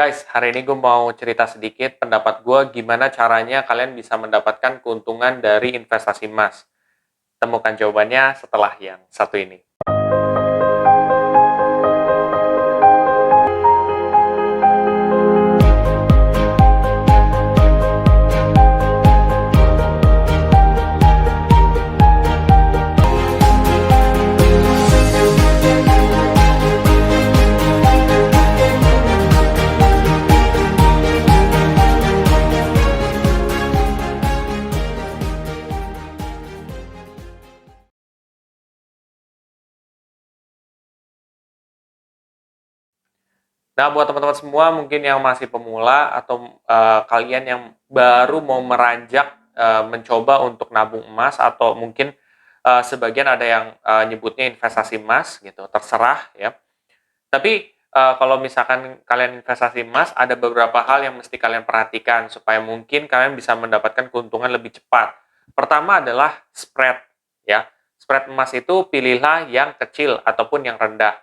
Guys, hari ini gue mau cerita sedikit pendapat gue gimana caranya kalian bisa mendapatkan keuntungan dari investasi emas. Temukan jawabannya setelah yang satu ini. Nah, buat teman-teman semua mungkin yang masih pemula atau kalian yang baru mau meranjak mencoba untuk nabung emas atau mungkin sebagian ada yang nyebutnya investasi emas gitu, terserah ya. Tapi kalau misalkan kalian investasi emas, ada beberapa hal yang mesti kalian perhatikan supaya mungkin kalian bisa mendapatkan keuntungan lebih cepat. Pertama adalah spread ya. Spread emas itu pilihlah yang kecil ataupun yang rendah.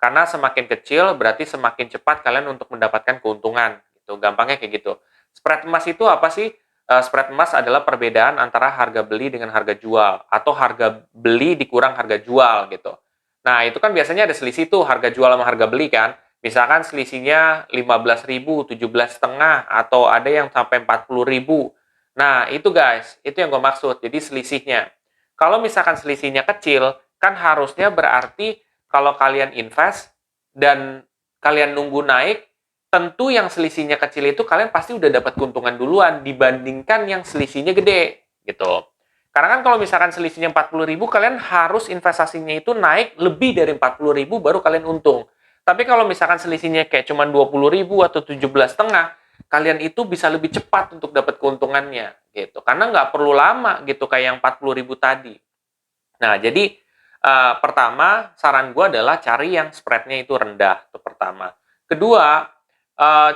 Karena semakin kecil berarti semakin cepat kalian untuk mendapatkan keuntungan. Gitu. Gampangnya kayak gitu. Spread emas itu apa sih? Spread emas adalah perbedaan antara harga beli dengan harga jual atau harga beli dikurang harga jual gitu. Nah, itu kan biasanya ada selisih tuh harga jual sama harga beli kan. Misalkan selisihnya 15.000, 17,5 atau ada yang sampai 40.000. Nah, itu guys, itu yang gue maksud. Jadi selisihnya. Kalau misalkan selisihnya kecil, kan harusnya berarti kalau kalian invest dan kalian nunggu naik, tentu yang selisihnya kecil itu kalian pasti udah dapat keuntungan duluan dibandingkan yang selisihnya gede gitu. Karena kan kalau misalkan selisihnya 40.000, kalian harus investasinya itu naik lebih dari 40.000 baru kalian untung. Tapi kalau misalkan selisihnya kayak cuma 20.000 atau 17,5, kalian itu bisa lebih cepat untuk dapat keuntungannya gitu. Karena nggak perlu lama gitu kayak yang 40.000 tadi. Nah, jadi pertama, saran gue adalah cari yang spreadnya itu rendah. Itu pertama. Kedua,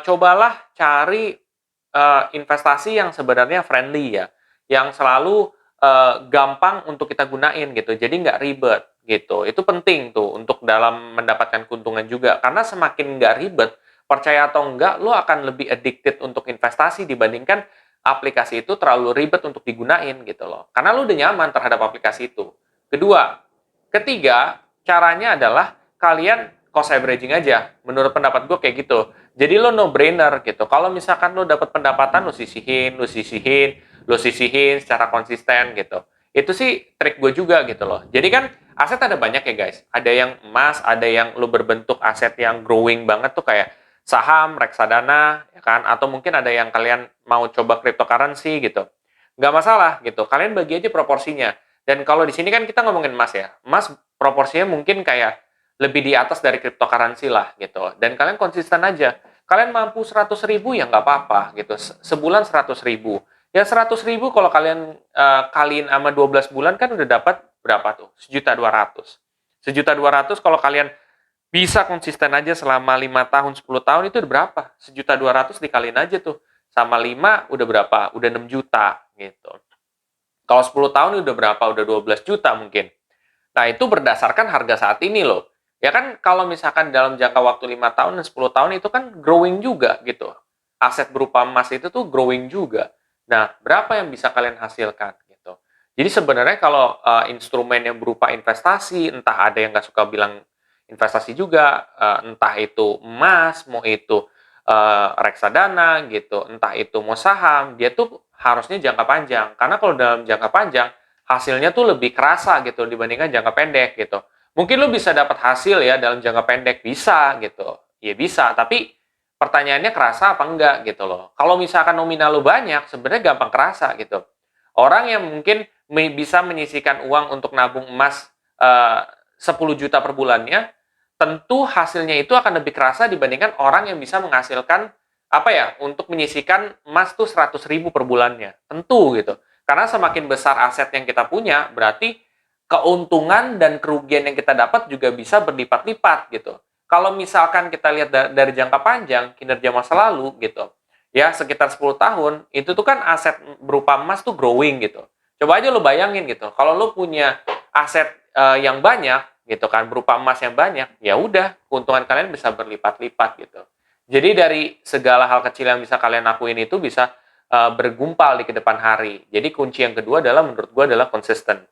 cobalah cari investasi yang sebenarnya friendly ya. Yang selalu gampang untuk kita gunain gitu. Jadi nggak ribet gitu. Itu penting tuh untuk dalam mendapatkan keuntungan juga. Karena semakin nggak ribet, percaya atau enggak, lo akan lebih addicted untuk investasi dibandingkan aplikasi itu terlalu ribet untuk digunain gitu loh. Karena lo udah nyaman terhadap aplikasi itu. Ketiga, caranya adalah kalian cost averaging aja. Menurut pendapat gue kayak gitu. Jadi lo no brainer gitu. Kalau misalkan lo dapat pendapatan, lo sisihin secara konsisten gitu. Itu sih trik gue juga gitu loh. Jadi kan aset ada banyak ya guys. Ada yang emas, ada yang lo berbentuk aset yang growing banget tuh kayak saham, reksadana, ya kan? Atau mungkin ada yang kalian mau coba cryptocurrency gitu. Nggak masalah gitu. Kalian bagi aja proporsinya. Dan kalau di sini kan kita ngomongin emas ya. Emas proporsinya mungkin kayak lebih di atas dari cryptocurrency lah gitu. Dan kalian konsisten aja. Kalian mampu 100.000 ya nggak apa-apa gitu. Sebulan 100.000. Ya 100.000 kalau kalian kaliin sama 12 bulan kan udah dapat berapa tuh? 1.200.000. 1.200.000 kalau kalian bisa konsisten aja selama 5 tahun, 10 tahun itu udah berapa? 1.200.000 dikaliin aja tuh. Sama 5 udah berapa? Udah 6 juta gitu. Kalau 10 tahun udah berapa? Udah 12 juta mungkin. Nah, itu berdasarkan harga saat ini loh. Ya kan kalau misalkan dalam jangka waktu 5 tahun dan 10 tahun itu kan growing juga gitu. Aset berupa emas itu tuh growing juga. Nah, berapa yang bisa kalian hasilkan gitu. Jadi sebenarnya kalau instrumen yang berupa investasi, entah ada yang nggak suka bilang investasi juga, entah itu emas, mau itu reksadana gitu, entah itu mau saham, dia tuh harusnya jangka panjang. Karena kalau dalam jangka panjang, hasilnya tuh lebih kerasa gitu dibandingkan jangka pendek gitu. Mungkin lo bisa dapat hasil ya dalam jangka pendek, bisa gitu. Ya bisa, tapi pertanyaannya kerasa apa enggak gitu loh. Kalau misalkan nominal lo banyak, sebenarnya gampang kerasa gitu. Orang yang mungkin bisa menyisihkan uang untuk nabung emas 10 juta per bulannya, tentu hasilnya itu akan lebih kerasa dibandingkan orang yang bisa menghasilkan apa ya, untuk menyisihkan emas tuh 100.000 per bulannya. Tentu gitu. Karena semakin besar aset yang kita punya, berarti keuntungan dan kerugian yang kita dapat juga bisa berlipat-lipat gitu. Kalau misalkan kita lihat dari jangka panjang, kinerja masa lalu gitu, ya sekitar 10 tahun, itu tuh kan aset berupa emas tuh growing gitu. Coba aja lo bayangin gitu, kalau lo punya aset yang banyak gitu kan, berupa emas yang banyak, ya udah keuntungan kalian bisa berlipat-lipat gitu. Jadi dari segala hal kecil yang bisa kalian lakuin itu bisa bergumpal di kedepan hari. Jadi kunci yang kedua adalah menurut gue adalah konsisten.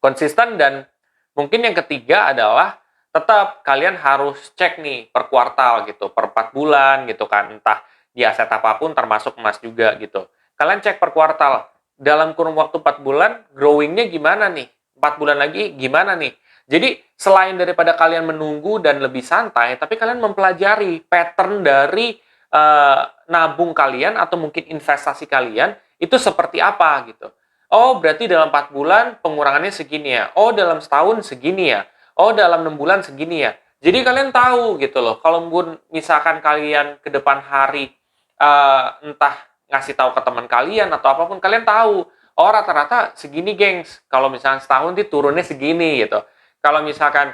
Konsisten, dan mungkin yang ketiga adalah tetap kalian harus cek nih per kuartal gitu, per 4 bulan gitu kan, entah di aset apapun termasuk emas juga gitu. Kalian cek per kuartal, dalam kurun waktu 4 bulan, growing-nya gimana nih? 4 bulan lagi gimana nih? Jadi, selain daripada kalian menunggu dan lebih santai, tapi kalian mempelajari pattern dari nabung kalian atau mungkin investasi kalian itu seperti apa gitu. Oh, berarti dalam 4 bulan pengurangannya segini ya. Oh, dalam setahun segini ya. Oh, dalam 6 bulan segini ya. Jadi kalian tahu gitu loh. Kalau misalkan kalian ke depan hari entah ngasih tahu ke teman kalian atau apapun, kalian tahu. Oh, rata-rata segini, gengs. Kalau misalkan setahun itu turunnya segini gitu. Kalau misalkan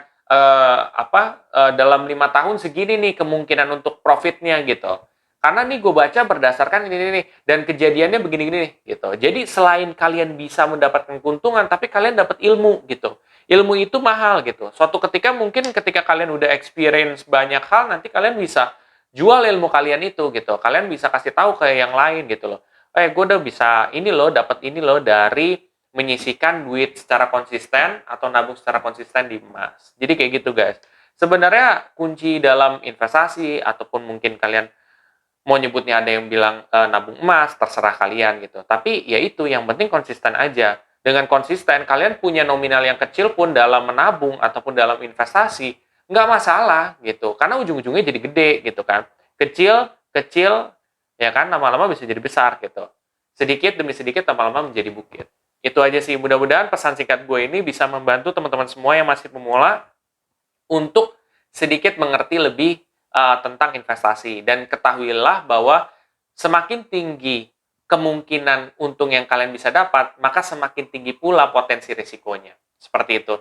dalam 5 tahun segini nih kemungkinan untuk profitnya gitu. Karena nih gue baca berdasarkan ini nih, dan kejadiannya begini-gini nih, gitu. Jadi selain kalian bisa mendapatkan keuntungan, tapi kalian dapat ilmu, gitu. Ilmu itu mahal, gitu. Suatu ketika mungkin ketika kalian udah experience banyak hal, nanti kalian bisa jual ilmu kalian itu, gitu. Kalian bisa kasih tahu ke yang lain, gitu loh. Gue udah bisa ini loh, dapat ini loh dari menyisihkan duit secara konsisten atau nabung secara konsisten di emas. Jadi kayak gitu, guys. Sebenarnya kunci dalam investasi ataupun mungkin kalian mau nyebutnya, ada yang bilang nabung emas, terserah kalian gitu. Tapi ya itu, yang penting konsisten aja. Dengan konsisten, kalian punya nominal yang kecil pun dalam menabung ataupun dalam investasi, nggak masalah gitu. Karena ujung-ujungnya jadi gede gitu kan. Kecil, kecil, ya kan, lama-lama bisa jadi besar gitu. Sedikit demi sedikit, lama-lama menjadi bukit. Itu aja sih, mudah-mudahan pesan singkat gue ini bisa membantu teman-teman semua yang masih pemula untuk sedikit mengerti lebih tentang investasi. Dan ketahuilah bahwa semakin tinggi kemungkinan untung yang kalian bisa dapat, maka semakin tinggi pula potensi risikonya. Seperti itu.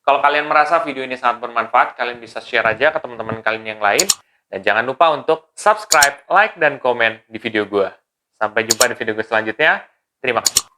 Kalau kalian merasa video ini sangat bermanfaat, kalian bisa share aja ke teman-teman kalian yang lain. Dan jangan lupa untuk subscribe, like, dan komen di video gue. Sampai jumpa di video gue selanjutnya. Terima kasih.